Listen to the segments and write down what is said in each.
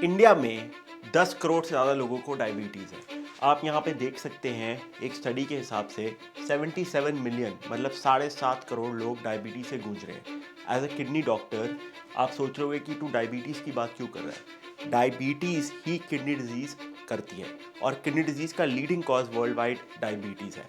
India में 10 करोड़ से ज़्यादा लोगों को डायबिटीज़ है। आप यहाँ पे देख सकते हैं एक स्टडी के हिसाब से 77 मिलियन मतलब 7.5 करोड़ लोग डायबिटीज़ से गूंज रहे हैं। एज अ किडनी डॉक्टर आप सोच रहे होगे कि तू डायबिटीज़ की बात क्यों कर रहा है। डायबिटीज़ ही किडनी डिजीज़ करती है और किडनी डिजीज़ का leading cause world wide diabetes है।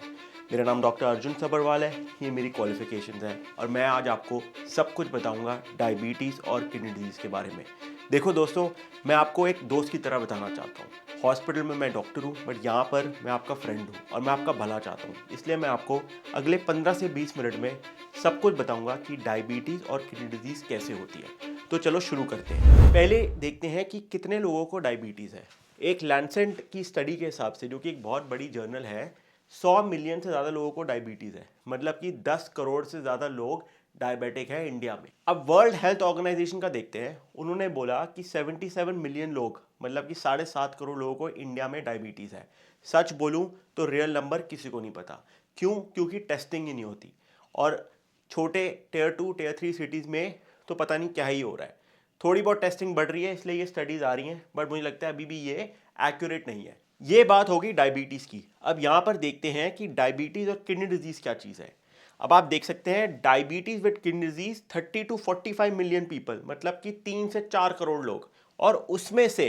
मेरा नाम डॉक्टर अर्जुन सबरवाल है, ये मेरी क्वालिफिकेशंस हैं और मैं आज आपको सब कुछ बताऊंगा डायबिटीज़ और किडनी डिजीज़ के बारे में। देखो दोस्तों, मैं आपको एक दोस्त की तरह बताना चाहता हूँ। हॉस्पिटल में मैं डॉक्टर हूँ, बट यहाँ पर मैं आपका फ्रेंड हूँ और मैं आपका भला चाहता हूँ। इसलिए मैं आपको अगले 15 से 20 मिनट में सब कुछ बताऊंगा कि डायबिटीज़ और किडनी डिजीज़ कैसे होती है। तो चलो शुरू करते हैं। पहले देखते हैं कि कितने लोगों को डायबिटीज़ है। एक लैंसेट की स्टडी के हिसाब से, जो कि एक बहुत बड़ी जर्नल है, 100 मिलियन से ज़्यादा लोगों को डायबिटीज़ है। मतलब कि 10 करोड़ से ज़्यादा लोग डायबिटिक है इंडिया में। अब वर्ल्ड हेल्थ ऑर्गेनाइजेशन का देखते हैं। उन्होंने बोला कि 77 मिलियन लोग मतलब कि 7.5 करोड़ लोगों को इंडिया में डायबिटीज़ है। सच बोलूं तो रियल नंबर किसी को नहीं पता। क्यों? क्योंकि टेस्टिंग ही नहीं होती और छोटे टियर 2 टियर 3 सिटीज़ में तो पता नहीं क्या ही हो रहा है। थोड़ी बहुत टेस्टिंग बढ़ रही है, इसलिए ये स्टडीज़ आ रही हैं, बट मुझे लगता है अभी भी ये एक्यूरेट नहीं है। ये बात होगी डायबिटीज़ की। अब यहाँ पर देखते हैं कि डायबिटीज़ और किडनी डिजीज़ क्या चीज़ है। अब आप देख सकते हैं diabetes with kidney disease 30 to 45 million people, मतलब कि 3 से 4 करोड़ लोग, और उसमें से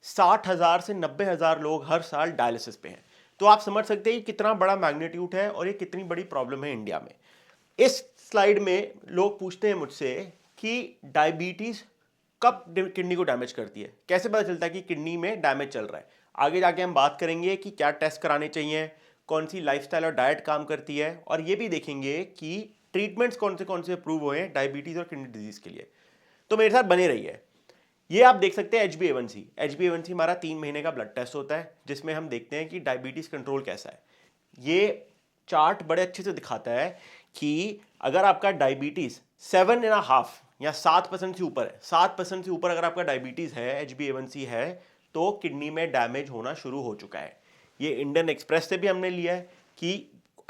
60,000 से 90,000 लोग हर साल डायलिसिस पे हैं। तो आप समझ सकते हैं कि कितना बड़ा मैग्नीट्यूड है और ये कितनी बड़ी प्रॉब्लम है इंडिया में। इस स्लाइड में लोग पूछते हैं मुझसे कि डायबिटीज कब किडनी को डैमेज करती है, कैसे पता चलता है कि किडनी में डैमेज चल रहा है। आगे जाके हम बात करेंगे कि क्या टेस्ट कराने चाहिए, कौन सी लाइफस्टाइल और डाइट काम करती है, और ये भी देखेंगे कि ट्रीटमेंट्स कौन से अप्रूव हुए हैं डायबिटीज और किडनी डिजीज के लिए। तो मेरे साथ बने रहिए। ये आप देख सकते हैं HbA1c। HbA1c हमारा 3 महीने का ब्लड टेस्ट होता है, जिसमें हम देखते हैं कि डायबिटीज कंट्रोल कैसा है। ये चार्ट बड़े अच्छे से दिखाता है कि अगर आपका डायबिटीज 7.5 या 7% से ऊपर है, 7% से ऊपर अगर आपका डायबिटीज है, HbA1c है, तो किडनी में डैमेज होना शुरू हो चुका है। ये इंडियन एक्सप्रेस से भी हमने लिया है कि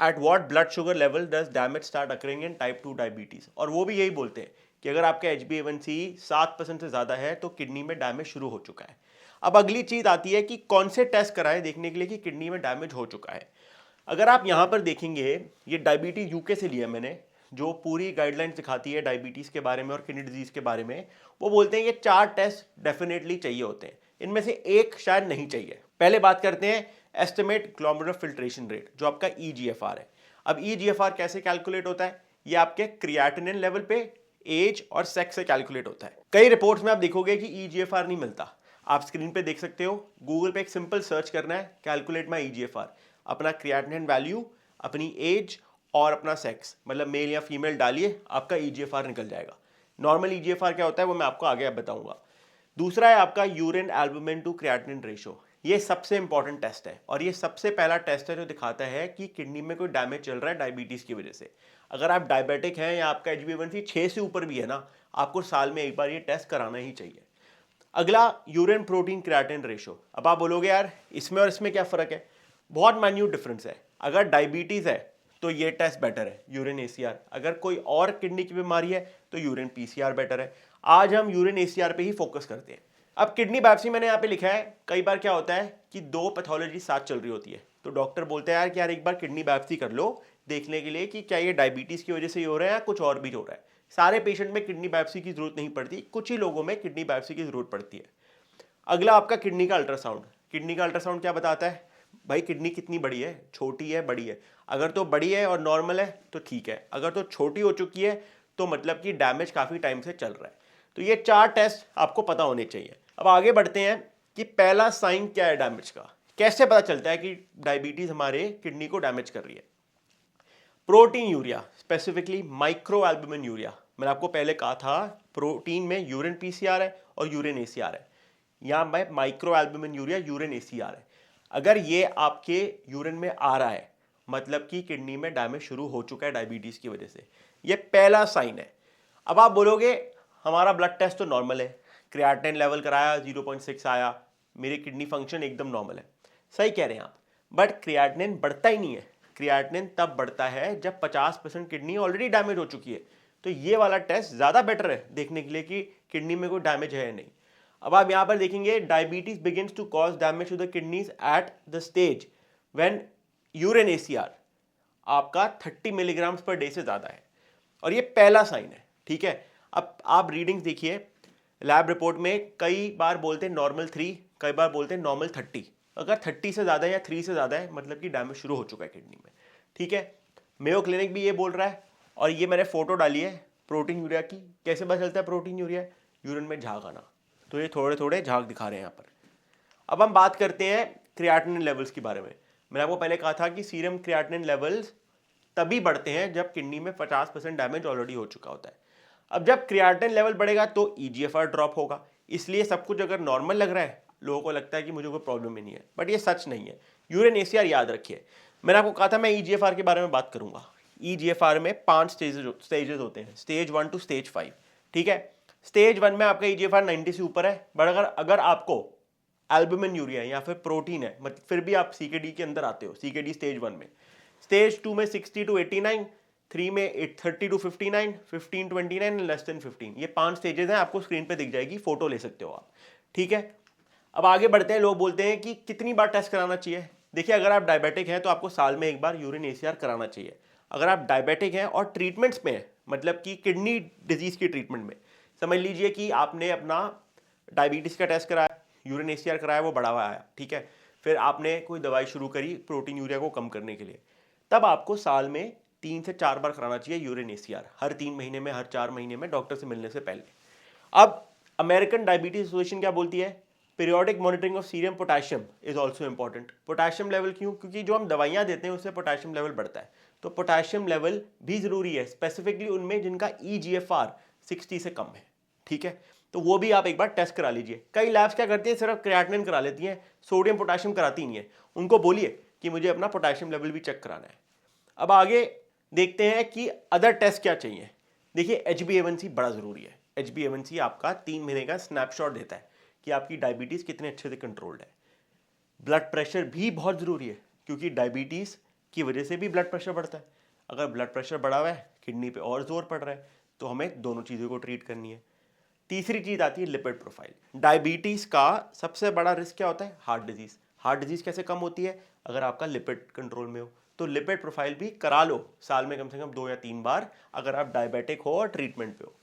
at what blood sugar level does damage start occurring in type 2 diabetes, और वो भी यही बोलते हैं कि अगर आपका HbA1c 7% से ज्यादा है तो किडनी में डैमेज शुरू हो चुका है। अब अगली चीज आती है कि कौन से टेस्ट कराएं देखने के लिए कि किडनी में डैमेज हो चुका है। अगर आप यहां पर देखेंगे, ये डायबिटीज यूके से लिया मैंने, जो पूरी गाइडलाइंस दिखाती है डायबिटीज के बारे में और किडनी डिजीज के बारे में। वो बोलते हैं ये 4 टेस्ट डेफिनेटली चाहिए होते हैं, इनमें से एक शायद नहीं चाहिए। पहले बात करते हैं एस्टिमेट ग्लोमेरुलर फिल्ट्रेशन रेट, जो आपका EGFR है। अब EGFR कैसे कैलकुलेट होता है? ये आपके क्रिएटिनिन लेवल पे, एज और सेक्स से कैलकुलेट होता है। कई रिपोर्ट्स में आप देखोगे कि EGFR नहीं मिलता। आप स्क्रीन पे देख सकते हो, गूगल पे एक सिंपल सर्च करना है, कैलकुलेट माई EGFR, अपना क्रिएटिनिन वैल्यू, अपनी एज और अपना सेक्स, मतलब मेल या फीमेल डालिए, आपका EGFR निकल जाएगा। नॉर्मल EGFR क्या होता है वो मैं आपको आगे बताऊंगा। दूसरा है आपका urine albumin to creatinine ratio. ये सबसे इंपॉर्टेंट टेस्ट है और ये सबसे पहला टेस्ट है जो दिखाता है कि किडनी में कोई डैमेज चल रहा है डायबिटीज की वजह से। अगर आप डायबिटिक हैं या आपका HbA1c 6 से ऊपर भी है ना, आपको साल में एक बार ये टेस्ट कराना ही चाहिए। अगला यूरिन प्रोटीन क्रिएटिनिन रेशो। अब आप बोलोगे यार इसमें और इसमें क्या फर्क है? बहुत माइन्यूट डिफरेंस है। अगर डायबिटीज है तो ये टेस्ट बेटर है, यूरिन ACR। अगर कोई और किडनी की बीमारी है तो यूरिन PCR बेटर है। आज हम यूरिन ACR पे ही फोकस करते हैं। अब किडनी बायोप्सी मैंने यहाँ पे लिखा है। कई बार क्या होता है कि 2 पैथोलॉजी साथ चल रही होती है, तो डॉक्टर बोलते हैं यार कि यार एक बार किडनी बायोप्सी कर लो देखने के लिए कि क्या ये डायबिटीज की वजह से ही हो रहा है या कुछ और भी हो रहा है। सारे पेशेंट में किडनी बायोप्सी की जरूरत नहीं पड़ती, कुछ ही लोगों में किडनी बायोप्सी की जरूरत पड़ती है। अगला आपका किडनी का अल्ट्रासाउंड। किडनी का अल्ट्रासाउंड क्या बताता है? भाई किडनी कितनी बड़ी है, छोटी है, बड़ी है। अगर तो बड़ी है और नॉर्मल है तो ठीक है, अगर तो छोटी हो चुकी है तो मतलब कि डैमेज काफ़ी टाइम से चल रहा है। तो ये 4 टेस्ट आपको पता होने चाहिए। अब आगे बढ़ते हैं कि पहला साइन क्या है डैमेज का, कैसे पता चलता है कि डायबिटीज़ हमारे किडनी को डैमेज कर रही है। Protein urea, specifically micro albumin urea. मैंने आपको पहले कहा था प्रोटीन में यूरिन PCR है और यूरिन ACR है, यहाँ में micro albumin urea urine ACR है। अगर ये आपके यूरिन में आ रहा है मतलब कि किडनी में डैमेज शुरू हो चुका है डायबिटीज की वजह से, ये पहला साइन है। अब आप बोलोगे हमारा ब्लड टेस्ट तो नॉर्मल है, क्रिएटिनिन लेवल कराया 0.6 आया, मेरी किडनी फंक्शन एकदम नॉर्मल है। सही कह रहे हैं आप, बट क्रिएटिनिन बढ़ता ही नहीं है। क्रिएटिनिन तब बढ़ता है जब 50% किडनी ऑलरेडी डैमेज हो चुकी है। तो ये वाला टेस्ट ज़्यादा बेटर है देखने के लिए कि किडनी में कोई डैमेज है या नहीं। अब आप यहाँ पर देखेंगे diabetes begins to cause damage to the kidneys at the stage when urine ACR आपका 30 मिलीग्राम्स पर डे से ज़्यादा है, और ये पहला साइन है। ठीक है, अब आप रीडिंग्स देखिए, लैब रिपोर्ट में कई बार बोलते हैं नॉर्मल 3, कई बार बोलते हैं नॉर्मल 30। अगर 30 से ज़्यादा है या 3 से ज़्यादा है मतलब कि डैमेज शुरू हो चुका है किडनी में। ठीक है, मेयो क्लिनिक भी ये बोल रहा है, और ये मैंने फोटो डाली है प्रोटीन यूरिया की। कैसे पता चलता है प्रोटीन यूरिया? यूरिन में झाग आना, तो ये थोड़े थोड़े झाग दिखा रहे हैं यहाँ पर। अब हम बात करते हैं क्रिएटिनिन लेवल्स के बारे में। मैंने आपको पहले कहा था कि सीरम क्रिएटिनिन लेवल्स तभी बढ़ते हैं जब किडनी में 50% डैमेज ऑलरेडी हो चुका होता है। अब जब क्रिएटिनिन लेवल बढ़ेगा तो EGFR ड्रॉप होगा, इसलिए सब कुछ अगर नॉर्मल लग रहा है लोगों को लगता है कि मुझे कोई प्रॉब्लम ही नहीं है, बट ये सच नहीं है। यूरिन ACR याद रखिए, मैंने आपको कहा था मैं EGFR के बारे में बात करूंगा। EGFR में 5 स्टेजेस होते हैं, स्टेज 1 टू स्टेज 5। ठीक है, स्टेज 1 में आपका EGFR 90 से ऊपर है, बट अगर आपको एल्बुमिन यूरिया या फिर प्रोटीन है, मतलब फिर भी आप CKD के अंदर आते हो, CKD स्टेज 1 में। स्टेज 2 में 60 टू 89, 3 में 30 टू 59, 15 29 लेस देन 15। ये 5 स्टेजेस हैं, आपको स्क्रीन पे दिख जाएगी, फोटो ले सकते हो आप। ठीक है, अब आगे बढ़ते हैं। लोग बोलते हैं कि कितनी बार टेस्ट कराना चाहिए। देखिए, अगर आप डायबिटिक हैं तो आपको साल में एक बार यूरिन ACR कराना चाहिए। अगर आप डायबिटिक हैं और ट्रीटमेंट्स में हैं, मतलब कि किडनी डिजीज की ट्रीटमेंट में, समझ लीजिए कि आपने अपना डायबिटीज का टेस्ट कराया, यूरिन ACR कराया, वो बढ़ा हुआ आया। ठीक है, फिर आपने कोई दवाई शुरू करी प्रोटीन यूरिया को कम करने के लिए, तब आपको साल में 3 से 4 बार कराना चाहिए यूरिन ACR, हर 3 महीने में, हर 4 महीने में, डॉक्टर से मिलने से पहले। अब अमेरिकन डायबिटीज एसोसिएशन क्या बोलती है? Periodic monitoring of serum potassium is also important. Potassium level क्यों? क्योंकि जो हम दवाइयां देते हैं उससे पोटेशियम लेवल बढ़ता है, तो पोटेशियम लेवल भी जरूरी है, स्पेसिफिकली उनमें जिनका EGFR 60 से कम है। ठीक है, तो वो भी आप एक बार टेस्ट करा लीजिए। कई लैब्स क्या करती है, सिर्फ क्रिएटिनिन करा लेती हैं, सोडियम पोटेशियम कराती नहीं है। उनको बोलिए कि मुझे अपना पोटेशियम लेवल भी चेक कराना है। अब आगे देखते हैं कि अदर टेस्ट क्या चाहिए। देखिए, HbA1c बड़ा जरूरी है। HbA1c आपका 3 महीने का स्नैपशॉट देता है कि आपकी डायबिटीज कितने अच्छे से कंट्रोल्ड है। ब्लड प्रेशर भी बहुत जरूरी है, क्योंकि डायबिटीज की वजह से भी ब्लड प्रेशर बढ़ता है। अगर ब्लड प्रेशर बढ़ा हुआ है, किडनी पे और जोर पड़ रहा है, तो हमें दोनों चीज़ों को ट्रीट करनी है। तीसरी चीज आती है लिपिड प्रोफाइल। डायबिटीज का सबसे बड़ा रिस्क क्या होता है? Heart disease. हार्ट डिजीज कैसे कम होती है? अगर आपका लिपिड कंट्रोल में हो। तो लिपिड प्रोफाइल भी करा लो साल में कम से कम 2 या 3 बार, अगर आप डायबिटिक हो और ट्रीटमेंट पे हो।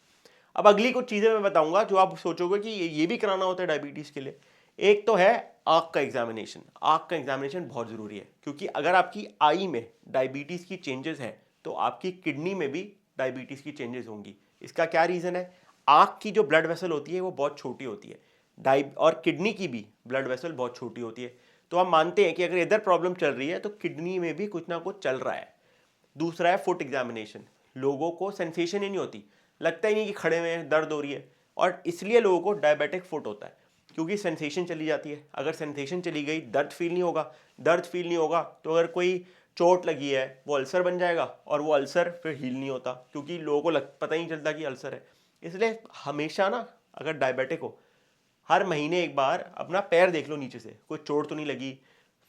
अब अगली कुछ चीजें मैं बताऊंगा जो आप सोचोगे कि ये भी कराना होता है डायबिटीज के लिए। एक तो है आंख का एग्जामिनेशन। आंख का एग्जामिनेशन बहुत जरूरी है, क्योंकि अगर आपकी आई में डायबिटीज की चेंजेस हैं तो आपकी किडनी में भी डायबिटीज की चेंजेस होंगी। इसका क्या रीजन है? आंख की जो ब्लड वेसल होती है वो बहुत छोटी होती है, और किडनी की भी ब्लड वेसल बहुत छोटी होती है। तो हम मानते हैं कि अगर इधर प्रॉब्लम चल रही है तो किडनी में भी कुछ ना कुछ चल रहा है। दूसरा है फुट एग्जामिनेशन। लोगों को सेंसेशन ही नहीं होती, लगता ही नहीं कि खड़े में दर्द हो रही है, और इसलिए लोगों को डायबिटिक फुट होता है, क्योंकि सेंसेशन चली जाती है। अगर सेंसेशन चली गई, दर्द फील नहीं होगा। दर्द फील नहीं होगा तो अगर कोई चोट लगी है वो अल्सर बन जाएगा, और वो अल्सर फिर हील नहीं होता, क्योंकि लोगों को पता ही नहीं चलता कि अल्सर है। इसलिए हमेशा ना, अगर डायबिटिक हो, हर महीने एक बार अपना पैर देख लो नीचे से, कोई चोट तो नहीं लगी,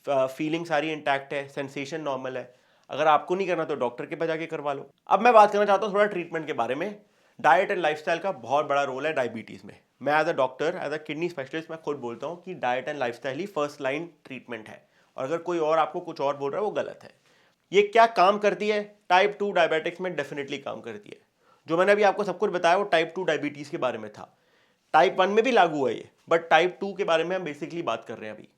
फीलिंग सारी इंटैक्ट है, सेंसेशन नॉर्मल है। अगर आपको नहीं करना तो डॉक्टर के पास जाके करवा लो। अब मैं बात करना चाहता हूँ थोड़ा ट्रीटमेंट के बारे में। डाइट एंड लाइफस्टाइल का बहुत बड़ा रोल है डायबिटीज़ में। मैं as a doctor, as a kidney specialist, मैं खुद बोलता हूँ कि डाइट एंड लाइफस्टाइल ही फर्स्ट लाइन ट्रीटमेंट है, और अगर कोई और आपको कुछ और बोल रहा है वो गलत है। ये क्या काम करती है? टाइप 2 डायबिटिक्स में डेफिनेटली काम करती है। जो मैंने अभी आपको सब कुछ बताया वो टाइप 2 डायबिटीज़ के बारे में था। टाइप 1 में भी लागू है ये, बट टाइप 2 के बारे में हम बेसिकली बात कर रहे हैं अभी।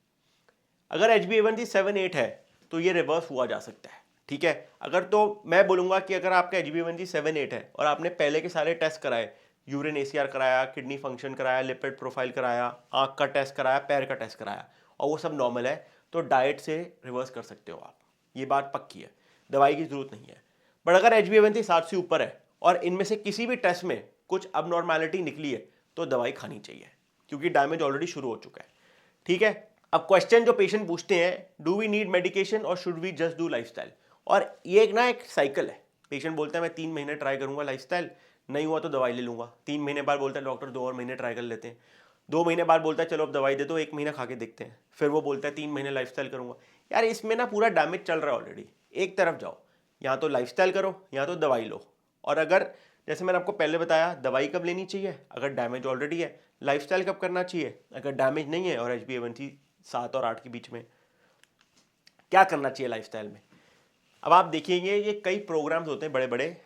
अगर HbA1c 7-8 है तो ये रिवर्स हुआ जा सकता है। ठीक है, अगर तो मैं बोलूंगा कि अगर आपका HbA1c 7-8 है और आपने पहले के सारे टेस्ट कराए, यूरिन ACR कराया, किडनी फंक्शन कराया, लिपिड प्रोफाइल कराया, आंख का टेस्ट कराया, पैर का टेस्ट कराया, और वो सब नॉर्मल है, तो डाइट से रिवर्स कर सकते हो आप। ये बात पक्की है, दवाई की जरूरत नहीं है। बट अगर HbA1c 7 से ऊपर है और इनमें से किसी भी टेस्ट में कुछ अबनॉर्मैलिटी निकली है तो दवाई खानी चाहिए, क्योंकि डैमेज ऑलरेडी शुरू हो चुका है। ठीक है, अब क्वेश्चन जो पेशेंट पूछते हैं, डू वी नीड मेडिकेशन और should we just do lifestyle? और ये एक साइकिल है। पेशेंट बोलता है मैं 3 महीने ट्राई करूंगा लाइफस्टाइल, नहीं हुआ तो दवाई ले लूंगा। 3 महीने बाद बोलता है डॉक्टर 2 और महीने ट्राई कर लेते हैं। 2 महीने बाद बोलता है चलो अब दवाई दे दो, 1 महीना खा के देखते हैं। फिर वो बोलता है 3 महीने लाइफस्टाइल करूंगा। यार, इसमें ना पूरा डैमेज चल रहा है ऑलरेडी। एक तरफ जाओ, या तो लाइफस्टाइल करो या तो दवाई लो। और अगर, जैसे मैंने आपको पहले बताया, दवाई कब लेनी चाहिए? अगर डैमेज ऑलरेडी है। लाइफस्टाइल कब करना चाहिए अगर डैमेज नहीं है और HbA1c 7 और 8 के बीच में? क्या करना चाहिए लाइफस्टाइल में? अब आप देखिएंगे ये कई प्रोग्राम्स होते हैं बड़े बड़े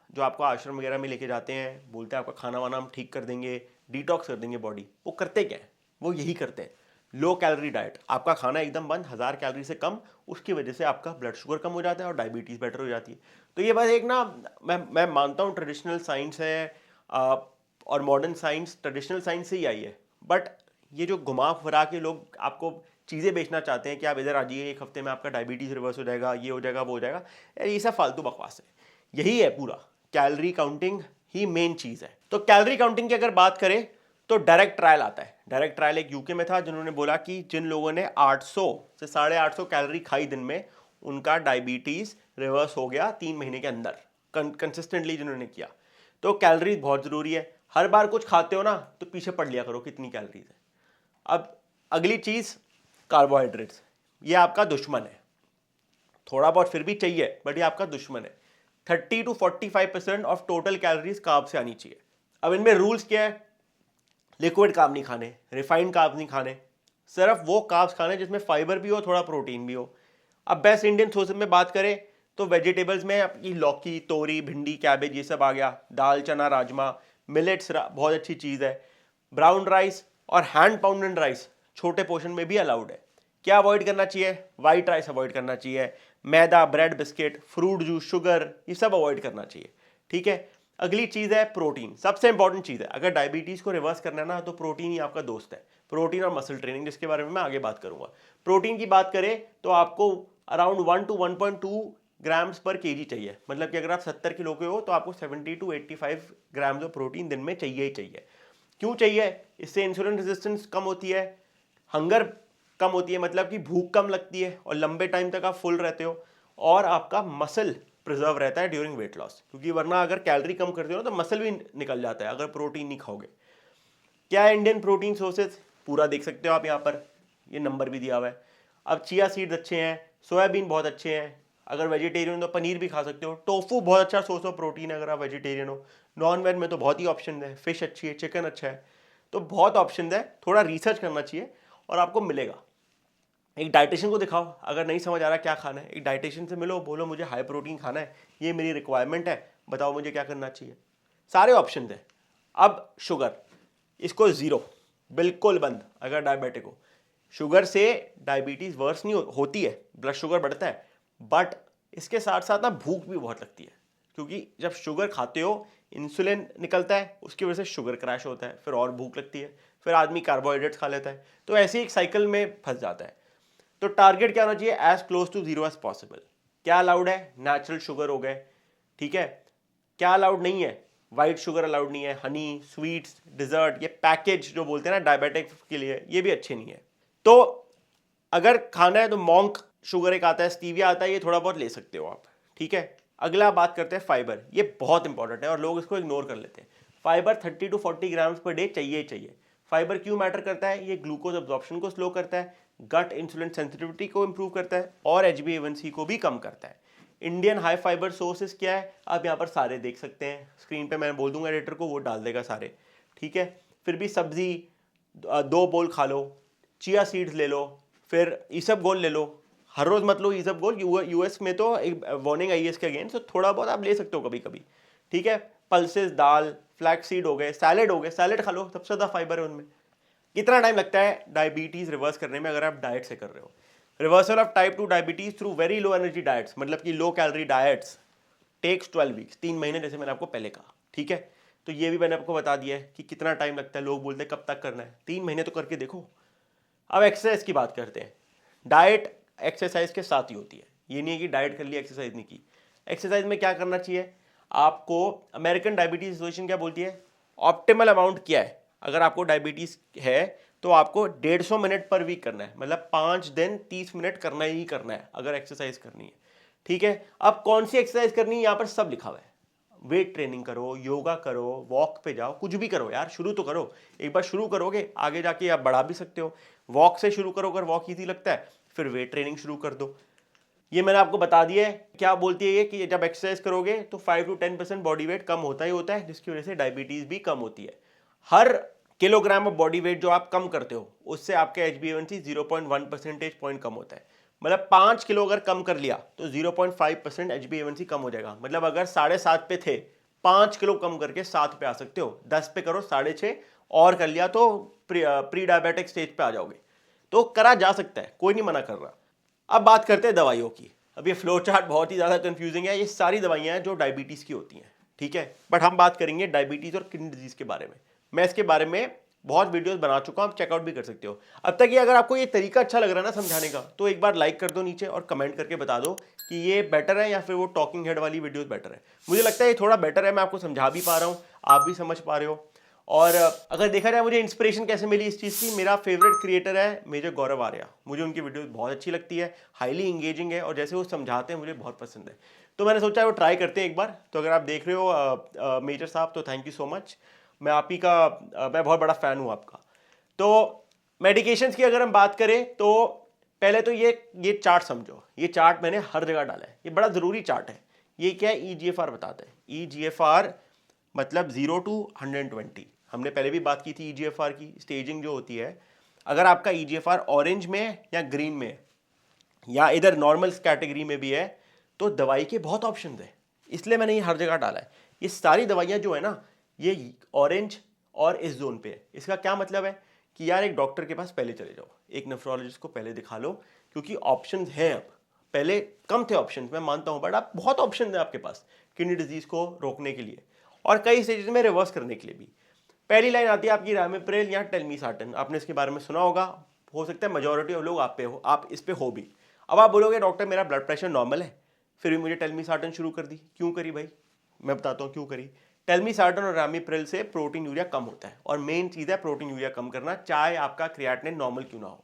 जो आपको आश्रम वगैरह में लेके जाते हैं, बोलते हैं आपका खाना वाना हम ठीक कर देंगे, डिटॉक्स कर देंगे बॉडी। वो करते क्या है? वो यही करते हैं, लो कैलोरी डाइट। आपका खाना एकदम बंद, 1000 कैलोरी से कम, उसकी वजह से आपका ब्लड शुगर कम हो जाता है और डायबिटीज़ बेटर हो जाती है। तो ये बस एक ना, मैं मानता हूँ ट्रेडिशनल साइंस है और मॉडर्न साइंस ट्रेडिशनल साइंस से ही आई है, बट ये जो घुमा फिरा के लोग आपको चीज़ें बेचना चाहते हैं कि आप इधर आ जाइए, एक हफ्ते में आपका डायबिटीज़ रिवर्स हो जाएगा, ये हो जाएगा, वो हो जाएगा, ये सब फालतू बकवास है। यही है पूरा, कैलोरी काउंटिंग ही मेन चीज़ है। तो कैलोरी काउंटिंग की अगर बात करें तो डायरेक्ट ट्रायल आता है। डायरेक्ट ट्रायल एक यूके में था जिन्होंने बोला कि जिन लोगों ने 800 से 850 कैलोरी खाई दिन में, उनका डायबिटीज़ रिवर्स हो गया 3 महीने के अंदर, कंसिस्टेंटली जिन्होंने किया। तो कैलोरीज बहुत ज़रूरी है। हर बार कुछ खाते हो ना तो पीछे पढ़ लिया करो कितनी कैलोरीज है। अब अगली चीज़ कार्बोहाइड्रेट्स, ये आपका दुश्मन है। थोड़ा बहुत फिर भी चाहिए बट ये आपका दुश्मन है। 30 to 45% of total calories carb से आनी चाहिए। अब इनमें रूल्स क्या है? लिक्विड कार्ब नहीं खाने, रिफाइंड कार्ब नहीं खाने, सिर्फ वो कार्ब्स खाने जिसमें फाइबर भी हो, थोड़ा प्रोटीन भी हो। अब बेस्ट इंडियन सोर्सेज में बात करें तो वेजिटेबल्स में आपकी लौकी, तोरी, भिंडी, कैबेज, ये सब आ गया। दाल, चना, राजमा, मिलेट्स बहुत अच्छी चीज़ है। ब्राउन राइस और हैंड पाउंडेड राइस छोटे पोर्शन में भी अलाउड है। क्या अवॉइड करना चाहिए? वाइट राइस अवॉइड करना चाहिए। मैदा, bread, biscuit, fruit juice, sugar, ये सब अवॉइड करना चाहिए। ठीक है। अगली चीज़ है प्रोटीन, सबसे इंपॉर्टेंट चीज़ है। अगर डायबिटीज़ को रिवर्स करना है ना तो प्रोटीन ही आपका दोस्त है। प्रोटीन और मसल ट्रेनिंग, जिसके बारे में मैं आगे बात करूंगा। प्रोटीन की बात करें तो आपको अराउंड 1 to 1.2 ग्राम्स पर केजी चाहिए। मतलब कि अगर आप 70 किलो के हो तो आपको 70 to 85 ग्राम्स ऑफ प्रोटीन दिन में चाहिए ही चाहिए। क्यों चाहिए? इससे इंसुलिन रेजिस्टेंस कम होती है, हंगर कम होती है, मतलब कि भूख कम लगती है और लंबे टाइम तक आप फुल रहते हो, और आपका मसल प्रिजर्व रहता है ड्यूरिंग वेट लॉस। क्योंकि वरना अगर कैलोरी कम करते हो तो मसल भी निकल जाता है अगर प्रोटीन नहीं खाओगे। क्या है इंडियन प्रोटीन सोर्सेज? पूरा देख सकते हो आप यहाँ पर, ये नंबर भी दिया हुआ है। अब चिया सीड्स अच्छे हैं, सोयाबीन बहुत अच्छे हैं। अगर वेजिटेरियन तो पनीर भी खा सकते हो। टोफू बहुत अच्छा सोर्स ऑफ प्रोटीन है अगर आप वेजिटेरियन हो। नॉन वेज में तो बहुत ही ऑप्शन है, फिश अच्छी है, चिकन अच्छा है, तो बहुत ऑप्शन है। थोड़ा रिसर्च करना चाहिए और आपको मिलेगा। एक डाइटिशियन को दिखाओ, अगर नहीं समझ आ रहा क्या खाना है, एक डाइटिशियन से मिलो, बोलो मुझे हाई प्रोटीन खाना है, ये मेरी रिक्वायरमेंट है, बताओ मुझे क्या करना चाहिए। सारे ऑप्शन हैं। अब शुगर, इसको ज़ीरो, बिल्कुल बंद अगर डायबिटिक हो। शुगर से डायबिटीज़ वर्स नहीं होती है, ब्लड शुगर बढ़ता है, बट इसके साथ साथ ना भूख भी बहुत लगती है। क्योंकि जब शुगर खाते हो इंसुलिन निकलता है, उसकी वजह से शुगर क्रैश होता है, फिर और भूख लगती है, फिर आदमी कार्बोहाइड्रेट्स खा लेता है, तो ऐसे एक साइकिल में फंस जाता है। तो टारगेट क्या होना चाहिए? As close to zero as possible. क्या अलाउड है? नेचुरल शुगर हो गए, ठीक है। क्या अलाउड नहीं है? वाइट शुगर अलाउड नहीं है, हनी, स्वीट्स, डिजर्ट, ये पैकेज जो बोलते हैं ना डायबिटिक के लिए, ये भी अच्छे नहीं है। तो अगर खाना है तो मॉन्क शुगर एक आता है, स्टीविया आता है, ये थोड़ा बहुत ले सकते हो आप, ठीक है। अगला बात करते हैं फाइबर, ये बहुत इंपॉर्टेंट है और लोग इसको इग्नोर कर लेते हैं। Fibre 30 to 40 grams per day चाहिए ही चाहिए। फाइबर क्यों मैटर करता है? ये ग्लूकोज अब्जॉर्प्शन को स्लो करता है, गट इंसुलिन सेंसिटिविटी को इंप्रूव करता है और HbA1c को भी कम करता है। इंडियन हाई फाइबर सोर्सेज क्या है? आप यहाँ पर सारे देख सकते हैं, स्क्रीन पे मैं बोल दूंगा एडिटर को, वो डाल देगा सारे, ठीक है। फिर भी सब्जी 2 बोल खा लो, चिया सीड्स ले लो, फिर ईसबगोल ले लो। हर रोज मत लो ईसबगोल, यूएस में तो एक वार्निंग आई है इसके अगेंस्ट, तो थोड़ा बहुत आप ले सकते हो कभी कभी, ठीक है। पल्सेस, दाल, फ्लैक्स सीड हो गए, सैलेड हो गए, सैलेड खा लो, सबसे ज़्यादा फाइबर है उनमें। कितना टाइम लगता है डायबिटीज़ रिवर्स करने में अगर आप डाइट से कर रहे हो? Reversal of type 2 diabetes through very low energy diets, मतलब कि low calorie diets, takes 12 weeks, 3 महीने, जैसे मैंने आपको पहले कहा, ठीक है। तो ये भी मैंने आपको बता दिया है कि कितना टाइम लगता है। लोग बोलते हैं कब तक करना है, 3 महीने तो करके देखो। अब एक्सरसाइज की बात करते हैं। डाइट एक्सरसाइज के साथ ही होती है, ये नहीं है कि डाइट कर ली एक्सरसाइज नहीं की। एक्सरसाइज में क्या करना चाहिए आपको? अमेरिकन डायबिटीज एसोसिएशन क्या बोलती है? ऑप्टिमल अमाउंट क्या है? अगर आपको डायबिटीज है तो आपको 150 मिनट पर वीक करना है, मतलब 5 दिन 30 मिनट करना ही करना है अगर एक्सरसाइज करनी है, ठीक है। अब कौन सी एक्सरसाइज करनी है यहाँ पर सब लिखा हुआ है। वेट ट्रेनिंग करो, योगा करो, वॉक पे जाओ, कुछ भी करो यार, शुरू तो करो। एक बार शुरू करोगे आगे जाके आप बढ़ा भी सकते हो। वॉक से शुरू करो अगर वॉक ईजी लगता है, फिर वेट ट्रेनिंग शुरू कर दो। ये मैंने आपको बता दिया है। क्या बोलती है ये कि जब एक्सरसाइज करोगे तो 5 to 10% बॉडी वेट कम होता ही होता है, जिसकी वजह से डायबिटीज भी कम होती है। हर किलोग्राम ऑफ बॉडी वेट जो आप कम करते हो उससे आपका HbA1c 0.1 परसेंटेज पॉइंट कम होता है। मतलब 5 किलो अगर कम कर लिया तो 0.5% HbA1c कम हो जाएगा। मतलब अगर 7.5 पे थे, 5 किलो कम करके 7 पे आ सकते हो। 10 पे करो, 6.5 और कर लिया तो प्री डायबिटिक स्टेज पे आ जाओगे। तो करा जा सकता है, कोई नहीं मना कर रहा। अब बात करते हैं दवाइयों की। अब ये फ्लो चार्ट बहुत ही ज़्यादा कंफ्यूजिंग है। ये सारी दवाइयाँ हैं जो डायबिटीज़ की होती हैं, ठीक है, बट हम बात करेंगे डायबिटीज़ और किडनी डिजीज़ के बारे में। मैं इसके बारे में बहुत वीडियोस बना चुका हूँ, आप चेकआउट भी कर सकते हो। अब तक ये अगर आपको ये तरीका अच्छा लग रहा है ना समझाने का, तो एक बार लाइक कर दो नीचे और कमेंट करके बता दो कि ये बेटर है या फिर वो टॉकिंग हेड वाली वीडियोस बेटर है। मुझे लगता है ये थोड़ा बेटर है, मैं आपको समझा भी पा रहा हूँ, आप भी समझ पा रहे हो। और अगर देखा जाए मुझे इंस्पिरेशन कैसे मिली इस चीज़ की, मेरा फेवरेट क्रिएटर है मेजर गौरव आर्या। मुझे उनकी वीडियोस बहुत अच्छी लगती है, हाईली इंगेजिंग है और जैसे वो समझाते हैं मुझे बहुत पसंद है। तो मैंने सोचा वो ट्राई करते हैं एक बार। तो अगर आप देख रहे हो मेजर साहब, तो थैंक यू सो मच। मैं आप ही का मैं बहुत बड़ा फ़ैन हूँ आपका। तो मेडिकेशंस की अगर हम बात करें तो पहले तो ये चार्ट समझो। ये चार्ट मैंने हर जगह डाला है, ये बड़ा ज़रूरी चार्ट है। ये क्या है? EGFR बताता है। EGFR मतलब 0 to 120। हमने पहले भी बात की थी EGFR की स्टेजिंग जो होती है। अगर आपका EGFR ऑरेंज में है या ग्रीन में है या इधर नॉर्मल कैटेगरी में भी है, तो दवाई के बहुत ऑप्शन है, इसलिए मैंने ये हर जगह डाला है। ये सारी दवाइयाँ जो है ना, ये ऑरेंज और इस जोन पे है। इसका क्या मतलब है कि यार एक डॉक्टर के पास पहले चले जाओ, एक नेफ्रोलॉजिस्ट को पहले दिखा लो, क्योंकि ऑप्शन हैं। अब पहले कम थे ऑप्शन, मैं मानता हूँ, बट अब बहुत ऑप्शन है आपके पास किडनी डिजीज को रोकने के लिए और कई स्टेजेस में रिवर्स करने के लिए भी। पहली लाइन आती है आपकी रामिप्रिल या टेलमीसार्टन, आपने इसके बारे में सुना होगा। हो सकता है मेजोरिटी ऑफ लोग आप इस पे हो भी। अब आप बोलोगे डॉक्टर मेरा ब्लड प्रेशर नॉर्मल है, फिर भी मुझे टेलमीसार्टन शुरू कर दी, क्यों करी भाई? मैं बताता हूँ क्यों करी। टेलमीसार्टन और रामिप्रिल से प्रोटीन यूरिया कम होता है और मेन चीज़ है प्रोटीन यूरिया कम करना, चाहे आपका क्रिएटिनिन नॉर्मल क्यों ना हो।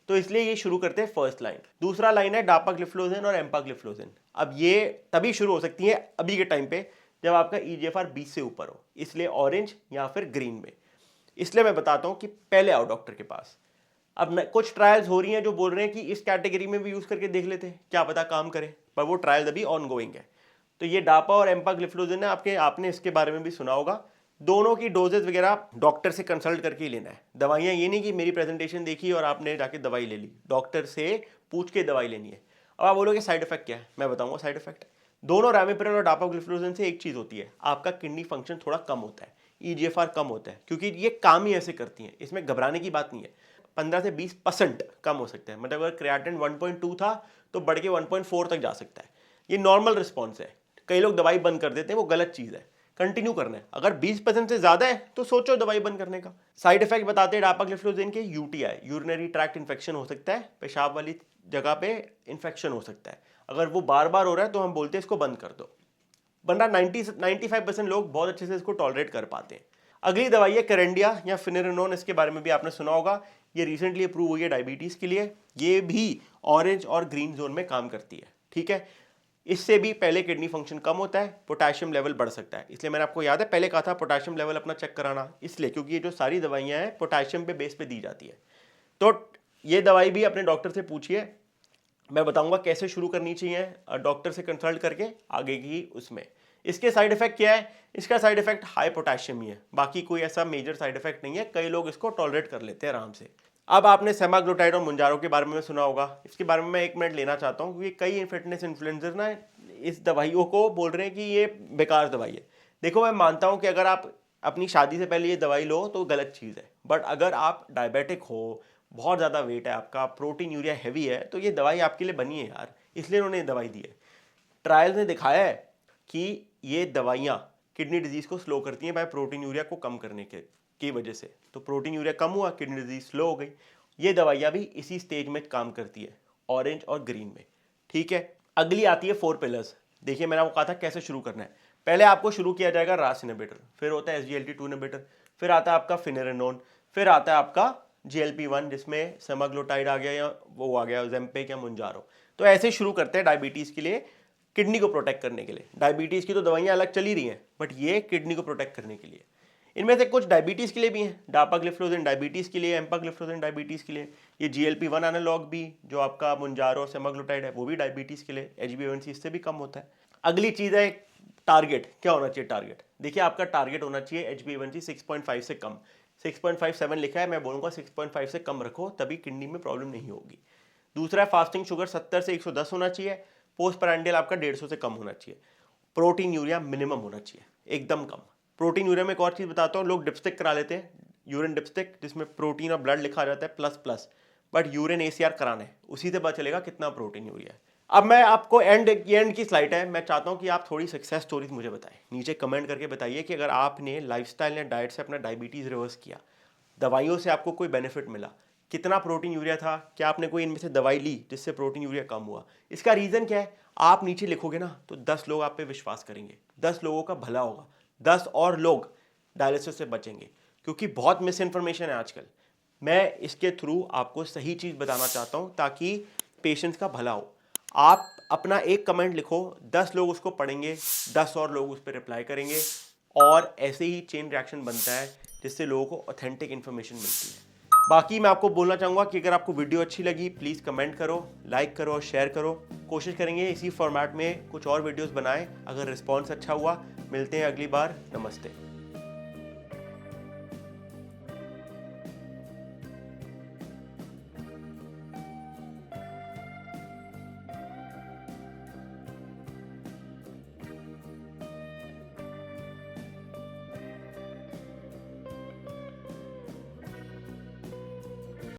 तो इसलिए ये शुरू करते हैं फर्स्ट लाइन। दूसरा लाइन है डापाग्लिफ्लोजिन और एम्पाग्लिफ्लोजिन। अब ये तभी शुरू हो सकती है अभी के टाइम पे जब आपका EGFR 20 से ऊपर हो, इसलिए ऑरेंज या फिर ग्रीन में। इसलिए मैं बताता हूं कि पहले आओ डॉक्टर के पास। अब कुछ ट्रायल्स हो रही हैं जो बोल रहे हैं कि इस कैटेगरी में भी यूज करके देख लेते हैं, क्या पता काम करे, पर वो ट्रायल्स अभी ऑन गोइंग है। तो ये डापा और एम्पाग्लिफ्लोजिन है, आपने इसके बारे में भी सुना होगा। दोनों की डोजेज वगैरह डॉक्टर से कंसल्ट करके ही लेना है। दवाइयाँ ये नहीं कि मेरी प्रेजेंटेशन देखी और आपने जाके दवाई ले ली, डॉक्टर से पूछ के दवाई लेनी है। अब आप बोलोगे साइड इफेक्ट क्या है, मैं बताऊंगा साइड इफेक्ट। दोनों रामिप्रिल और डापाग्लिफ्लोजिन से एक चीज़ होती है, आपका किडनी फंक्शन थोड़ा कम होता है, EGFR कम होता है, क्योंकि ये काम ही ऐसे करती हैं, इसमें घबराने की बात नहीं है। 15 से 20% कम हो सकता है। मतलब अगर क्रिएटिनिन 1.2 था तो बढ़ के 1.4 तक जा सकता है। ये नॉर्मल रिस्पॉन्स है। कई लोग दवाई बंद कर देते हैं, वो गलत चीज़ है, कंटिन्यू करना है। अगर 20% से ज़्यादा है तो सोचो दवाई बंद करने का। साइड इफेक्ट बताते हैं डापाग्लिफ्लोजिन के UTI, यूरिनरी ट्रैक्ट इन्फेक्शन हो सकता है, पेशाब वाली जगह पे इन्फेक्शन हो सकता है। अगर वो बार बार हो रहा है तो हम बोलते हैं इसको बंद कर दो, वरना 95% लोग बहुत अच्छे से इसको टॉलरेट कर पाते हैं। अगली दवाई है करेंडिया या फिनेरेनोन, इसके बारे में भी आपने सुना होगा। ये रिसेंटली अप्रूव हुई है डायबिटीज़ के लिए। ये भी ऑरेंज और ग्रीन जोन में काम करती है, ठीक है। इससे भी पहले किडनी फंक्शन कम होता है, पोटेशियम लेवल बढ़ सकता है। इसलिए मैंने आपको याद है पहले कहा था पोटेशियम लेवल अपना चेक कराना, इसलिए क्योंकि ये जो सारी दवाइयाँ हैं पोटेशियम पे बेस पे दी जाती है। तो ये दवाई भी अपने डॉक्टर से पूछिए, मैं बताऊंगा कैसे शुरू करनी चाहिए डॉक्टर से कंसल्ट करके आगे की उसमें। इसके साइड इफेक्ट क्या है? इसका साइड इफेक्ट हाई पोटेशियम ही है, बाकी कोई ऐसा मेजर साइड इफेक्ट नहीं है। कई लोग इसको टॉलरेट कर लेते हैं आराम से। अब आपने सेमाग्लोटाइड और मुंजारो के बारे में सुना होगा। इसके बारे में मैं 1 मिनट लेना चाहता हूँ, क्योंकि कई फिटनेस इन्फ्लुएंसर ना इस दवाइयों को बोल रहे हैं कि ये बेकार दवाई है। देखो, मैं मानता हूँ कि अगर आप अपनी शादी से पहले ये दवाई लो तो गलत चीज़ है, बट अगर आप डायबिटिक हो, बहुत ज़्यादा वेट है आपका, प्रोटीन यूरिया हैवी है, तो ये दवाई आपके लिए बनी है यार, इसलिए उन्होंने ये दवाई दी है। ट्रायल्स ने दिखाया है कि ये दवाइयाँ किडनी डिजीज़ को स्लो करती हैं बाय प्रोटीन यूरिया को कम करने की वजह से। तो प्रोटीन यूरिया कम हुआ, किडनी डिजीज स्लो हो गई। ये दवाइयाँ भी इसी स्टेज में काम करती है, ऑरेंज और ग्रीन में, ठीक है। अगली आती है 4 पिलर्स। देखिए, मैंने आपको कहा था कैसे शुरू करना है। पहले आपको शुरू किया जाएगा रास इनहिबिटर, फिर होता है SGLT2 इनहिबिटर, फिर आता है आपका फिनेरेनोन, फिर आता है आपका GLP-1 जिसमें सेमाग्लोटाइड आ गया या वो आ गया ozempic या मुंजारो। तो ऐसे शुरू करते हैं डायबिटीज़ के लिए, किडनी को प्रोटेक्ट करने के लिए। डायबिटीज़ की तो दवाइयाँ अलग चली रही हैं, बट ये किडनी को प्रोटेक्ट करने के लिए। इनमें से कुछ डायबिटीज़ के लिए भी हैं, डापाग्लिफ्लोजिन डायबिटीज़ के लिए, एम्पाग्लिफ्लोजिन डायबिटीज़ के लिए। ये GLP-1 एनालॉग भी जो आपका मुंजारो सेमाग्लोटाइड है वो भी डायबिटीज़ के लिए। HbA1c इससे भी कम होता है। अगली चीज़ है टारगेट, क्या होना चाहिए टारगेट? देखिए, आपका टारगेट होना चाहिए HbA1c 6.5 से कम। 6.57 लिखा है, मैं बोलूँगा 6.5 से कम रखो, तभी किडनी में प्रॉब्लम नहीं होगी। दूसरा, फास्टिंग शुगर 70 से 110 होना चाहिए। पोस्ट प्रांडियल आपका 150 से कम होना चाहिए। प्रोटीन यूरिया मिनिमम होना चाहिए, एकदम कम। प्रोटीन यूरिया में एक और चीज़ बताता हूँ, लोग डिप्स्टिक करा लेते हैं, यूरिन डिप्स्टिक, जिसमें प्रोटीन और ब्लड लिखा जाता है plus plus, but urine ACR कराना है, उसी से पता चलेगा कितना प्रोटीन यूरिया है। अब मैं आपको एंड की स्लाइड है, मैं चाहता हूँ कि आप थोड़ी सक्सेस स्टोरीज मुझे बताएं, नीचे कमेंट करके बताइए कि अगर आपने लाइफस्टाइल या डाइट से अपना डायबिटीज़ रिवर्स किया, दवाइयों से आपको कोई बेनिफिट मिला, कितना प्रोटीन यूरिया था, क्या आपने कोई इनमें से दवाई ली जिससे प्रोटीन यूरिया कम हुआ, इसका रीज़न क्या है, आप नीचे लिखोगे ना तो 10 लोग आप पे विश्वास करेंगे, 10 लोगों का भला होगा, 10 और लोग डायलिसिस से बचेंगे, क्योंकि बहुत मिस इन्फॉर्मेशन है आजकल। मैं इसके थ्रू आपको सही चीज़ बताना चाहता हूँ ताकि पेशेंट्स का भला हो। आप अपना एक कमेंट लिखो, 10 लोग उसको पढ़ेंगे, 10 और लोग उस पर रिप्लाई करेंगे, और ऐसे ही चेन रिएक्शन बनता है जिससे लोगों को ऑथेंटिक इन्फॉर्मेशन मिलती है। बाकी मैं आपको बोलना चाहूँगा कि अगर आपको वीडियो अच्छी लगी, प्लीज़ कमेंट करो, लाइक करो और शेयर करो। कोशिश करेंगे इसी फॉर्मेट में कुछ और वीडियोस बनाएं। अगर रिस्पॉन्स अच्छा हुआ, मिलते हैं अगली बार। नमस्ते।